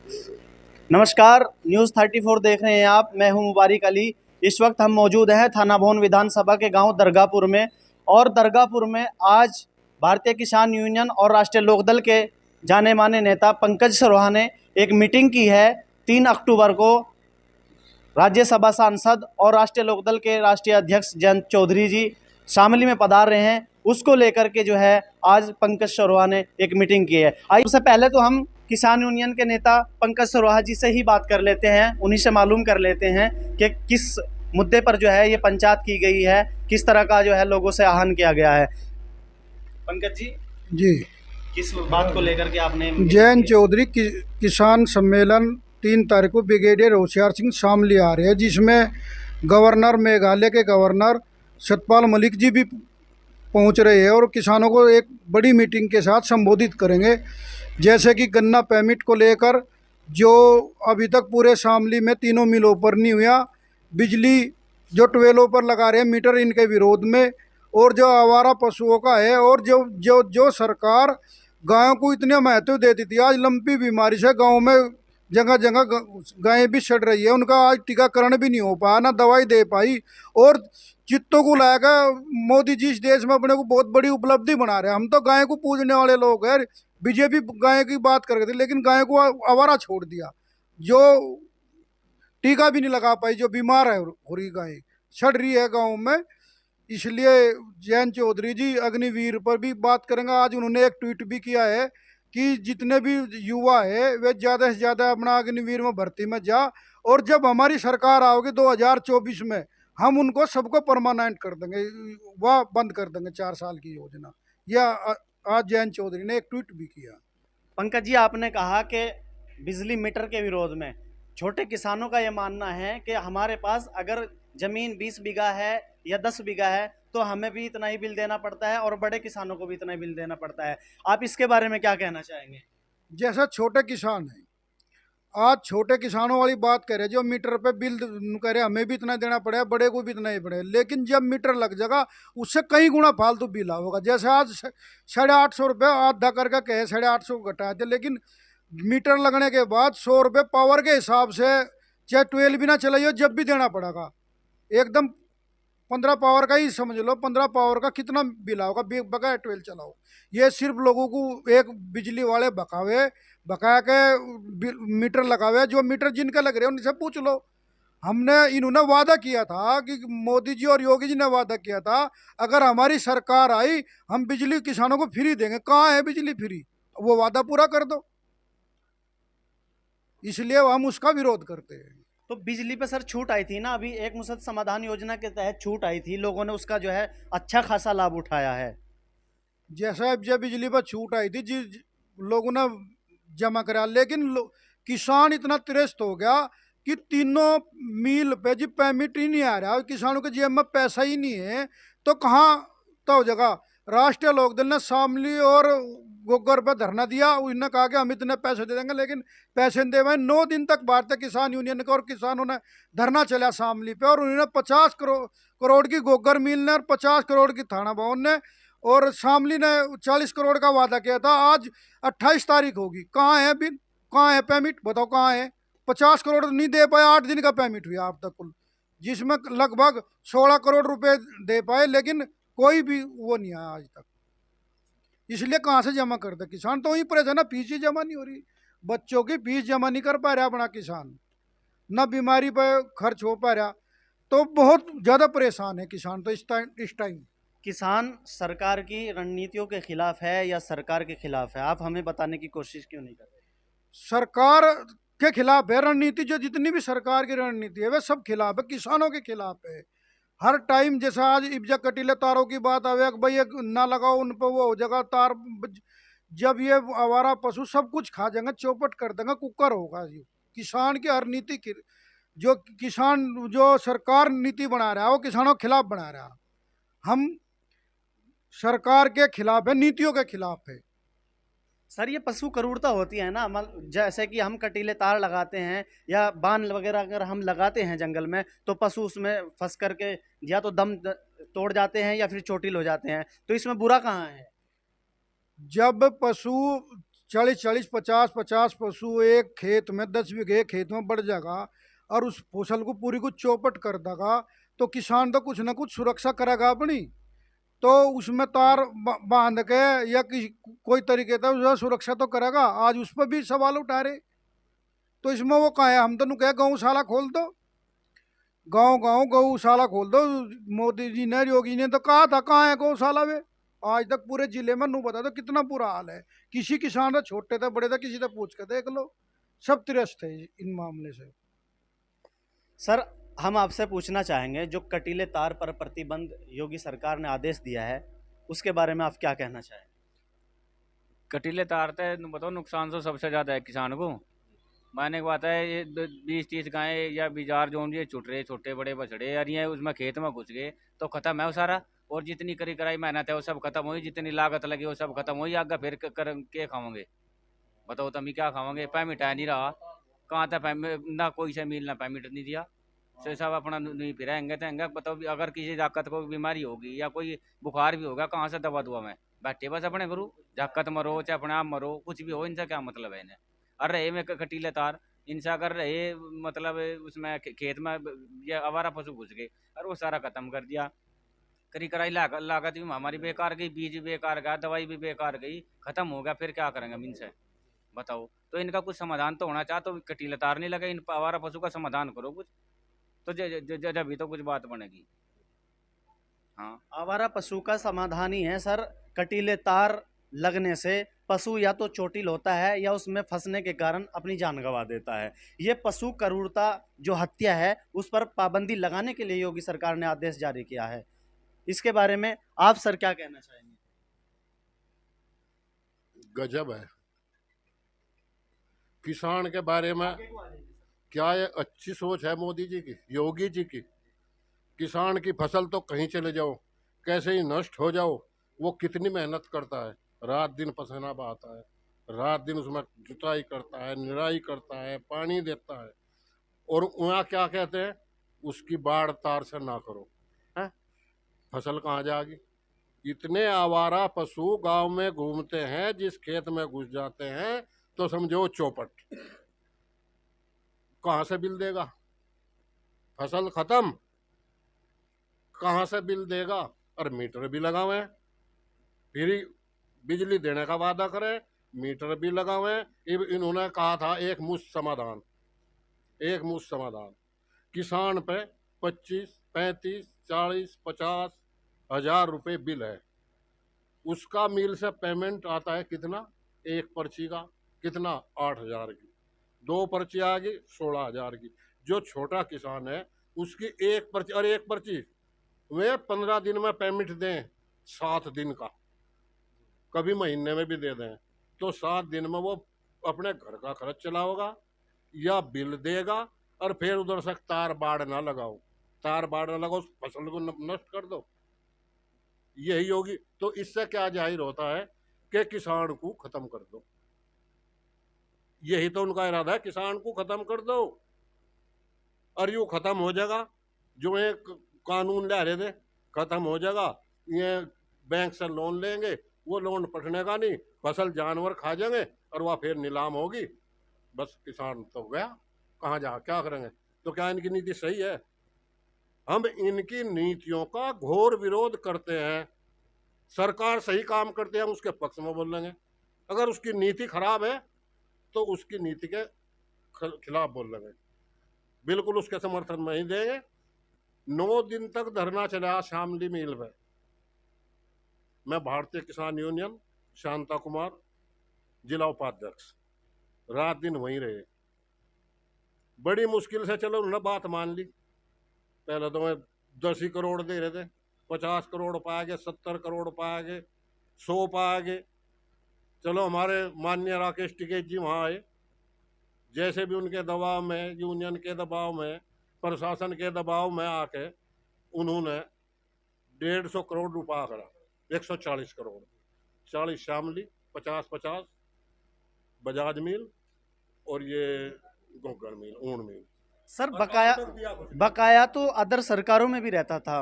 नमस्कार, न्यूज़ 34 देख रहे हैं आप। मैं हूं मुबारिक अली। इस वक्त हम मौजूद हैं थाना भवन विधानसभा के गांव दरगाहपुर में। और दरगाहपुर में आज भारतीय किसान यूनियन और राष्ट्रीय लोकदल के जाने माने नेता पंकज सरोहा ने एक मीटिंग की है। 3 अक्टूबर को राज्यसभा सांसद और राष्ट्रीय लोकदल के राष्ट्रीय अध्यक्ष जयंत चौधरी जी शामली में पधार रहे हैं। उसको लेकर के जो है आज पंकज सरोहा ने एक मीटिंग की है। आइए सबसे पहले तो हम किसान यूनियन के नेता पंकज सरोहा जी से ही बात कर लेते हैं, उन्हीं से मालूम कर लेते हैं कि किस मुद्दे पर जो है ये पंचायत की गई है, किस तरह का जो है लोगों से आह्वान किया गया है। पंकज जी जी, किस बात को लेकर के आपने जयंत चौधरी किसान सम्मेलन 3 तारीख को ब्रिगेडियर होशियार सिंह शामली आ रहे हैं, जिसमें गवर्नर मेघालय के गवर्नर सतपाल मलिक जी भी पहुंच रहे हैं और किसानों को एक बड़ी मीटिंग के साथ संबोधित करेंगे। जैसे कि गन्ना परमिट को लेकर जो अभी तक पूरे शामली में तीनों मिलों पर नहीं हुआ, बिजली जो ट्वेलों पर लगा रहे हैं मीटर, इनके विरोध में, और जो आवारा पशुओं का है, और जो जो जो सरकार गायों को इतने महत्व देती थी, आज लंपी बीमारी से गांव में जगह जगह गायें भी सड़ रही है, उनका आज टीकाकरण भी नहीं हो पाया, ना दवाई दे पाई। और चित्तों को लाएगा मोदी जी इस देश में अपने को बहुत बड़ी उपलब्धि बना रहे हैं। हम तो गाय को पूजने वाले लोग हैं, बीजेपी गाय की बात कर रही थी, लेकिन गाय को आवारा छोड़ दिया, जो टीका भी नहीं लगा पाई, जो बीमार है हो रही गाय सड़ रही है गाँव में। इसलिए जयंत चौधरी जी अग्निवीर पर भी बात करेंगे। आज उन्होंने एक ट्वीट भी किया है कि जितने भी युवा है वे ज़्यादा से ज़्यादा अपना अग्निवीर में भर्ती में जा, और जब हमारी सरकार आओगी 2024 में, हम उनको सबको परमानेंट कर देंगे, वह बंद कर देंगे 4 साल की योजना। यह आज जयंत चौधरी ने एक ट्वीट भी किया। पंकज जी, आपने कहा कि बिजली मीटर के विरोध में छोटे किसानों का यह मानना है कि हमारे पास अगर जमीन 20 बीघा है या 10 बीघा है तो हमें भी इतना ही बिल देना पड़ता है और बड़े किसानों को भी इतना ही बिल देना पड़ता है। आप इसके बारे में क्या कहना चाहेंगे? जैसा छोटे किसान हैं, आज छोटे किसानों वाली बात कह रहे, जो मीटर पे बिल कह रहे हमें भी इतना देना पड़ेगा, बड़े को भी इतना ही पड़ेगा, लेकिन जब मीटर लग जाएगा उससे कई गुना फालतू बिल होगा। जैसे आज 850 रुपये आधा करके कहे 850 को घटाए थे, लेकिन मीटर लगने के बाद 100 रुपये पावर के हिसाब से, चाहे 12 भी ना चलाइए जब भी देना पड़ेगा। एकदम 15 पावर का ही समझ लो, 15 पावर का कितना बिल होगा बकाया 12 चलाओ। ये सिर्फ लोगों को एक बिजली वाले बकाया के मीटर लगावे, जो मीटर जिनके लग रहे हैं उनसे पूछ लो। इन्होंने वादा किया था कि मोदी जी और योगी जी ने वादा किया था, अगर हमारी सरकार आई हम बिजली किसानों को फ्री देंगे। कहाँ है बिजली फ्री? वो वादा पूरा कर दो, इसलिए हम उसका विरोध करते हैं। तो बिजली पे सर छूट आई थी ना, अभी एक मुश्त समाधान योजना के तहत छूट आई थी, लोगों ने उसका जो है अच्छा खासा लाभ उठाया है। जैसा जब बिजली पर छूट आई थी लोगों ने जमा करा, लेकिन किसान इतना त्रस्त हो गया कि तीनों मील पे जी परमिट ही नहीं आ रहा, किसानों के जेब में पैसा ही नहीं है, तो कहाँ तो जगह। राष्ट्रीय लोकदल ने शामली और गोगर पर धरना दिया, उन्होंने कहा कि हम इतने पैसे दे देंगे, लेकिन पैसे नहीं दे पाए। 9 दिन तक भारतीय किसान यूनियन के और किसानों ने धरना चला शामली पे, और उन्होंने 50 करोड़ की गोगर मिल ने और 50 करोड़ की थाना भवन ने, और शामली ने 40 करोड़ का वादा किया था। आज 28 तारीख होगी, कहाँ है बिल, कहाँ है पेमेंट, बताओ कहाँ है? 50 करोड़ नहीं दे पाए, 8 दिन का पेमेंट हुआ अब तक कुल, जिसमें लगभग 16 करोड़ रुपए दे पाए, लेकिन कोई भी वो नहीं आया आज तक। इसलिए कहाँ से जमा करते किसान? तो वहीं परेशान है, फीस ही जमा नहीं हो रही, बच्चों की फीस जमा नहीं कर पा रहा अपना किसान, न बीमारी पर खर्च हो पा रहा, तो बहुत ज़्यादा परेशान है किसान। तो इस टाइम किसान सरकार की रणनीतियों के खिलाफ है या सरकार के खिलाफ है? आप हमें बताने की कोशिश क्यों नहीं कर रहे? सरकार के खिलाफ है रणनीति, जो जितनी भी सरकार की रणनीति है वे सब खिलाफ है, किसानों के खिलाफ है। हर टाइम जैसा आज इब्जा कटीले तारों की बात आवे, भाई एक ना लगाओ उन पर, वो हो जाएगा तार, जब ये आवारा पशु सब कुछ खा जाएंगे, चौपट कर देंगे, कुकर होगा। ये किसान की हर नीति की, जो किसान जो सरकार नीति बना रहा है वो किसानों के खिलाफ बना रहा है। हम सरकार के खिलाफ है, नीतियों के खिलाफ है। सर ये पशु क्रूरता होती है ना, जैसे कि हम कटीले तार लगाते हैं या बांध वगैरह अगर हम लगाते हैं जंगल में, तो पशु उसमें फंस करके या तो दम तोड़ जाते हैं या फिर चोटिल हो जाते हैं, तो इसमें बुरा कहाँ है? जब पशु 40-40, 50-50 पशु एक खेत में, 10 बीघे खेत में बढ़ जाएगा और उस फसल को पूरी को चौपट कर देगा, तो किसान तो कुछ ना कुछ सुरक्षा करेगा अपनी। तो उसमें तार बांध के या किसी कोई तरीके से उसका सुरक्षा तो करेगा। आज उस पर भी सवाल उठा रहे, तो इसमें वो कहा है, हम तो कहे गौशाला खोल दो, गांव गांव गौशाला खोल दो। मोदी जी ने, योगी ने तो कहा था, कहाँ है गौशाला वे? आज तक पूरे जिले में नू बता दो कितना बुरा हाल है। किसी किसान से छोटे थे बड़े थे, किसी से पूछ के देख लो, सब त्रस्त है इन मामले से। सर, हम आपसे पूछना चाहेंगे, जो कटीले तार पर प्रतिबंध योगी सरकार ने आदेश दिया है, उसके बारे में आप क्या कहना चाहेंगे? कटीले तार ते बताओ, नुकसान तो सबसे ज़्यादा है किसान को। मायने की बात है, ये 20-30 गायें या बिजार जो ये छुट रहे, छोटे बड़े बछड़े, और ये उसमें खेत में घुस गए तो खत्म है वो सारा। और जितनी करी कराई मेहनत है वो सब खत्म हुई, जितनी लागत लगी वो सब खत्म हुई। आगे फिर के खाओगे बताओ, तुम ही क्या खाओगे? पेमिट है नहीं रहा, कहाँ था ना कोई से मिल ना पेमिट नहीं दिया, से सब अपना नहीं फिराएंगे तेंगे। बताओ अगर किसी ताकत को बीमारी होगी या कोई बुखार भी होगा, कहाँ से दवा दुआ में बैठे बस अपने गुरु जाकत मरो चाहे अपने आप मरो, कुछ भी हो, इनसे क्या मतलब है इन्हें। और रहे में कटीले तार, इनसे अगर रहे मतलब उसमें खेत में ये आवारा पशु घुस गए और वो सारा खत्म कर दिया। करी कराई लागत भी हमारी बेकार गई, बीज भी बेकार गया, दवाई भी बेकार गई, खत्म हो गया, फिर क्या करेंगे हम इनसे बताओ। तो इनका कुछ समाधान तो होना चाहे, तो कटीले तार नहीं लगे, इन आवारा पशु का समाधान करो कुछ, तो जब भी तो कुछ बात बनेगी। हाँ, आवारा पशु का समाधान ही है सर, कटीले तार लगने से पशु या तो चोटिल होता है या उसमें फंसने के कारण अपनी जान गंवा देता है। ये पशु क्रूरता जो हत्या है, उस पर पाबंदी लगाने के लिए योगी सरकार ने आदेश जारी किया है। इसके बारे में आप सर क्या कहना चाहेंगे? गजब है किसान के बारे में। क्या ये अच्छी सोच है मोदी जी की, योगी जी की? किसान की फसल तो कहीं चले जाओ, कैसे ही नष्ट हो जाओ, वो कितनी मेहनत करता है, रात दिन पसीना बहाता है, रात दिन उसमें जुताई करता है, निराई करता है, पानी देता है, और वहाँ क्या कहते हैं, उसकी बाढ़ तार से ना करो, है फसल कहाँ जाएगी? इतने आवारा पशु गांव में घूमते हैं, जिस खेत में घुस जाते हैं तो समझो चौपट। कहाँ से बिल देगा? फसल खत्म, कहाँ से बिल देगा? और मीटर भी लगावे, फिर बिजली देने का वादा करे, मीटर भी लगावे। इन्होंने कहा था एक मुश्त समाधान, एक मुश्त समाधान। किसान पे 25, 35, 40, 50 हजार रुपये बिल है, उसका मिल से पेमेंट आता है कितना? एक पर्ची का कितना? 8,000 की। 2 पर्ची आ गई 16,000 की। जो छोटा किसान है उसकी एक पर्ची, और एक पर्ची वे 15 दिन में पेमेंट दें, 7 दिन का, कभी महीने में भी दे दें, तो 7 दिन में वो अपने घर का खर्च चलाओगा या बिल देगा। और फिर उधर से तार बाढ़ ना लगाओ, तार बाढ़ ना लगाओ, फसल को नष्ट कर दो, यही होगी। तो इससे क्या जाहिर होता है कि किसान को खत्म कर दो, यही तो उनका इरादा है, किसान को खत्म कर दो। और यूँ खत्म हो जाएगा, जो एक कानून ला रहे थे खत्म हो जाएगा। ये बैंक से लोन लेंगे, वो लोन पटने का नहीं, फसल जानवर खा जाएंगे और वह फिर नीलाम होगी, बस किसान तो गया, कहाँ जा क्या करेंगे? तो क्या इनकी नीति सही है? हम इनकी नीतियों का घोर विरोध करते हैं। सरकार सही काम करते हैं, हम उसके पक्ष में बोल लेंगे। अगर उसकी नीति खराब है तो उसकी नीति के खिलाफ बोल लेंगे, बिल्कुल उसके समर्थन में ही देंगे। 9 दिन तक धरना चला शामली मिल में। मैं भारतीय किसान यूनियन शांता कुमार, जिला उपाध्यक्ष, रात दिन वहीं रहे। बड़ी मुश्किल से चलो उन्होंने बात मान ली। पहले तो मैं 10 ही करोड़ दे रहे थे, 50 करोड़ पाए गए, 70 करोड़ पाए गए, 100 पाए गए। चलो हमारे माननीय राकेश टिकैत जी वहाँ आए, जैसे भी उनके दबाव में, यूनियन के दबाव में, प्रशासन के दबाव में आके उन्होंने 150 करोड़ रुपया करा, 140 करोड़, 40 शामली, 50-50 बजाज मिल और ये गोगर मिल, ऊन मिल। सर बकाया तो अदर सरकारों में भी रहता था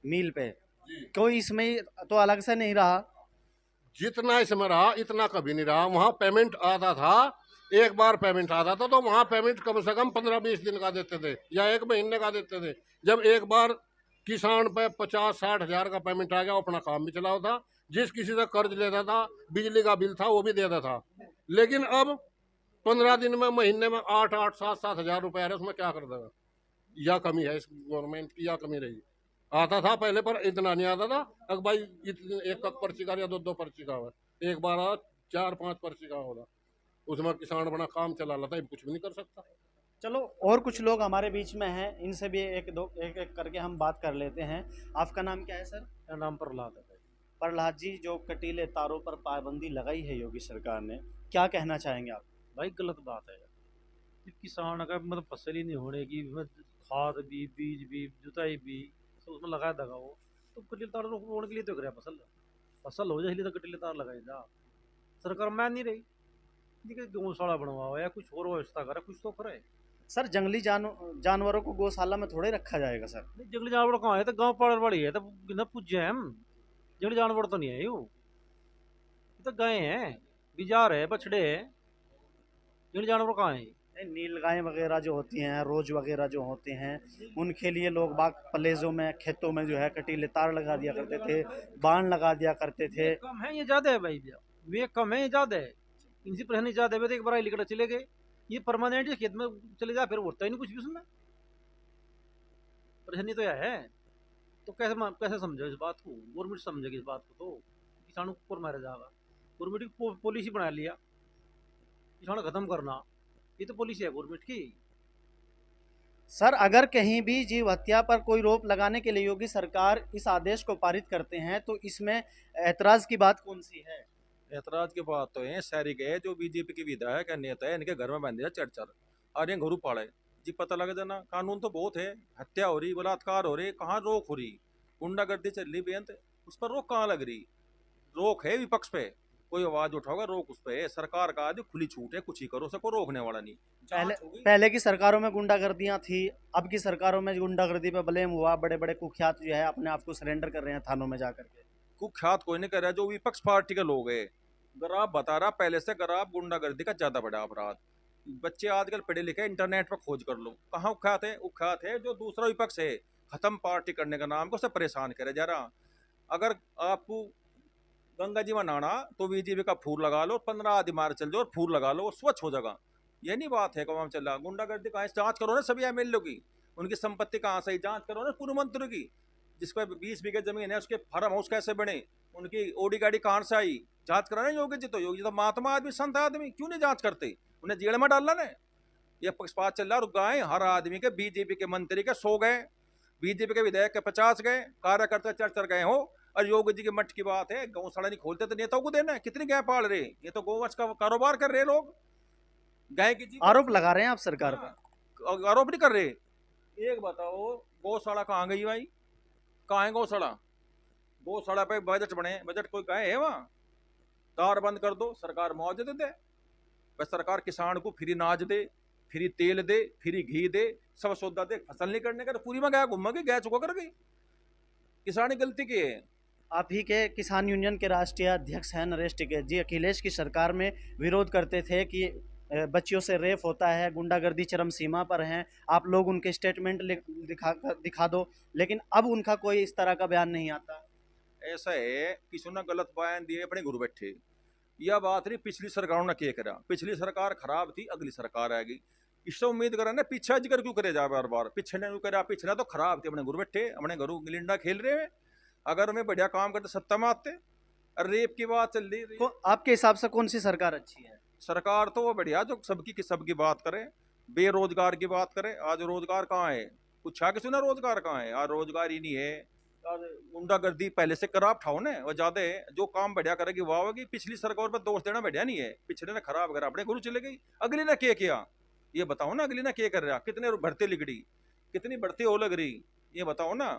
मिल पे, कोई इसमें तो अलग से नहीं रहा। जितना इसमें रहा इतना कभी नहीं रहा। वहां पेमेंट आता था, एक बार पेमेंट आता था तो वहां पेमेंट कम से कम 15-20 दिन का देते थे या 1 महीने का देते थे। जब एक बार किसान पे 50-60 हजार का पेमेंट आ गया, वो अपना काम भी चलाओ था। जिस किसी से कर्ज लेता था, बिजली का बिल था वो भी देता था। लेकिन अब 15 दिन में, महीने में 8-8, 7-7 हजार रुपए आ रहे, उसमें क्या कर देगा? या कमी है इस गवर्नमेंट की, या कमी रही। आता था पहले पर इतना नहीं आता था। अब भाई एक पर्ची का या दो पर्ची का है, एक बार 4-5 पर्ची का होगा, उसमें किसान अपना काम चला लेता है, कुछ भी नहीं कर सकता। चलो, और कुछ लोग हमारे बीच में हैं, इनसे भी एक एक करके हम बात कर लेते हैं। आपका नाम क्या है सर? मेरा नाम प्रहलाद है भाई। प्रहलाद जी, जो कटीले तारों पर पाबंदी लगाई है योगी सरकार ने, क्या कहना चाहेंगे आप? भाई गलत बात है कि किसान अगर मतलब फसल ही नहीं होने की, खाद भी, बीज भी, जुताई भी सब उसमें लगाया दगा वो, तो कटीले तार रोकने के लिए तो करे फसल फसल हो जाए, इसलिए तो कटीले तार लगाई था। सरकार मान नहीं रही, गौशाला बनवाओ या कुछ और व्यवस्था करे, कुछ तो करे। सर, जंगली जानवरों को गौशाला में थोड़े रखा जाएगा सर। नहीं, जंगली जानवर कहाँ है? तो गाँव पाड़ वाड़ी है, तो न पूजे हैं हम। जंगली जानवर तो नहीं है यूँ, ये तो गाय हैं, बिजार है, बछड़े है, जंगली जानवर कहाँ है? नीलगाय वगैरह जो होती हैं, रोज वगैरह जो होते हैं, उनके लिए लोग बाग पलेजों में, खेतों में जो है कटीले तार लगा दिया करते थे, बाण लगा दिया करते थे। ये कम है, ये ज्यादा है भाई भैया, वे कम है, ये ज्यादा है। इनसे परेशानी ज्यादा है, तो एक बार आई लेकर चले गए, ये परमानेंट खेत में चले जाए, फिर होता ही नहीं कुछ भी उसमें। परेशानी तो यह है। तो कैसे समझो इस बात को? गवर्नमेंट समझेगी इस बात को, तो किसानों को ऊपर मारा जाएगा। गवर्नमेंट की पॉलिसी बना लिया किसान खत्म करना, ये तो पॉलिसी है गवर्नमेंट की। सर, अगर कहीं भी जीव हत्या पर कोई रोक लगाने के लिए योगी सरकार इस आदेश को पारित करते हैं, तो इसमें ऐतराज की बात कौन सी है? ऐतराज की बात तो है शहरी के जो बीजेपी की विधायक है, नेता है, इनके घर में बंद है चढ़ और ये घरू पाड़े जी, पता लग जाना। कानून तो बहुत है, हत्या हो रही, बलात्कार हो रही, कहाँ रोक हो रही, गुंडागर्दी चल रही बेअंत, उस पर रोक कहाँ लग रही? रोक है विपक्ष पे, कोई आवाज उठाओगा रोक उस पे है। सरकार का आज खुली छूट है, कुछ ही करो, सको रोकने वाला नहीं। पहले की सरकारों में गुंडागर्दियां थी, अब की सरकारों में गुंडागर्दी पे ब्लेम हुआ, बड़े बड़े कुख्यात जो है अपने आप को सरेंडर कर रहे हैं थानों में जाकर के। कुख्यात कोई नहीं कर रहा, जो विपक्ष पार्टी के लोग है। गराब बता रहा पहले से, गराब गुंडागर्दी का ज्यादा बड़ा अपराध। बच्चे आजकल पढ़े लिखे, इंटरनेट पर खोज कर लो, कहाँ उख्यात है? उख्यात है जो दूसरा विपक्ष है, खत्म पार्टी करने का नाम को उसे परेशान करे जा रहा। अगर आपको गंगा जी में नहाना तो बीजेपी का फूल लगा लो, 15 आदि मार चल जाओ और फूल लगा लो, वो स्वच्छ हो जाएगा। ये नहीं बात है कमाम चल रहा। गुंडागर्दी कहाँ? जांच करो ना सभी एमएलए की, उनकी संपत्ति कहाँ से, जांच करो ना पूर्व मंत्री की, जिसपे 20 बीघे जमीन है, उसके फार्म हाउस कैसे बने, उनकी ओडी गाड़ी कहाँ से आई, जांच कराना योगी जी। तो योगी जी तो महात्मा आदमी, संत आदमी, क्यों नहीं जांच करते? उन्हें जेल में डालना ना। ये पक्षपात चल रहा है। गाय हर आदमी के, बीजेपी के मंत्री के 100 गए, बीजेपी के विधायक के 50 गए, कार्यकर्ता 4 गए हो, और योगी जी के मठ की बात है। गौशाला नहीं खोलते तो नेताओं को देना है? कितनी गाय पाल रहे? ये तो गोवंश का कारोबार कर रहे लोग, गाय की। आरोप लगा रहे हैं आप सरकार पर? आरोप नहीं कर रहे। एक बताओ, गौशाला कहाँ गई भाई? कहाँ है गौशाला? गौशाला पे बजट बने, बजट कोई गए है वहाँ? तार बंद कर दो, सरकार मुआवजे दे दे। बस सरकार किसान को फ्री नाज दे, फ्री तेल दे, फ्री घी दे, सब सौदा दे, फसल नहीं करने का तो पूरी में गाय घूमेगी, गाय चुका कर गई। किसान गलती की है। आप ही के किसान यूनियन के राष्ट्रीय अध्यक्ष हैं नरेश टिकैत जी, अखिलेश की सरकार में विरोध करते थे कि बच्चियों से रेप होता है, गुंडागर्दी चरम सीमा पर हैं, आप लोग उनके स्टेटमेंट दिखा दो, लेकिन अब उनका कोई इस तरह का बयान नहीं आता। ऐसा है, किसी ने गलत बयान दिए, अपने गुरु बैठे। यह बात नहीं पिछली सरकारों ने क्या करा, पिछली सरकार खराब थी, अगली सरकार आएगी, इससे उम्मीद करा ना। पीछे जिक्र क्यों करे जा बार बार? पिछले क्यों करा? पिछला तो खराब थे, अपने गुरु बैठे, अपने घरों गिलिंडा खेल रहे हैं। अगर हमें बढ़िया काम करते सत्ता में आते। रेप की बात चल रही, आपके हिसाब से कौन सी सरकार अच्छी है? सरकार तो वो बढ़िया जो सबकी बात करे, बेरोजगार की बात करे। आज रोजगार कहाँ है? पूछा किसी ने रोजगार कहाँ है? आज रोजगार ही नहीं है। आज गुंडागर्दी पहले से खराब ठाओ ना, वो ज्यादा है। जो काम बढ़िया करेगी वाह होगी, पिछली सरकार पर दोष देना बढ़िया नहीं है। पिछले ने खराब करा, अपने गुरु चले गई, अगली ने क्या किया ये बताओ ना। अगली ने क्या कर रहा? कितने भर्ती लिख रही, कितनी भर्ती हो लग रही, ये बताओ ना।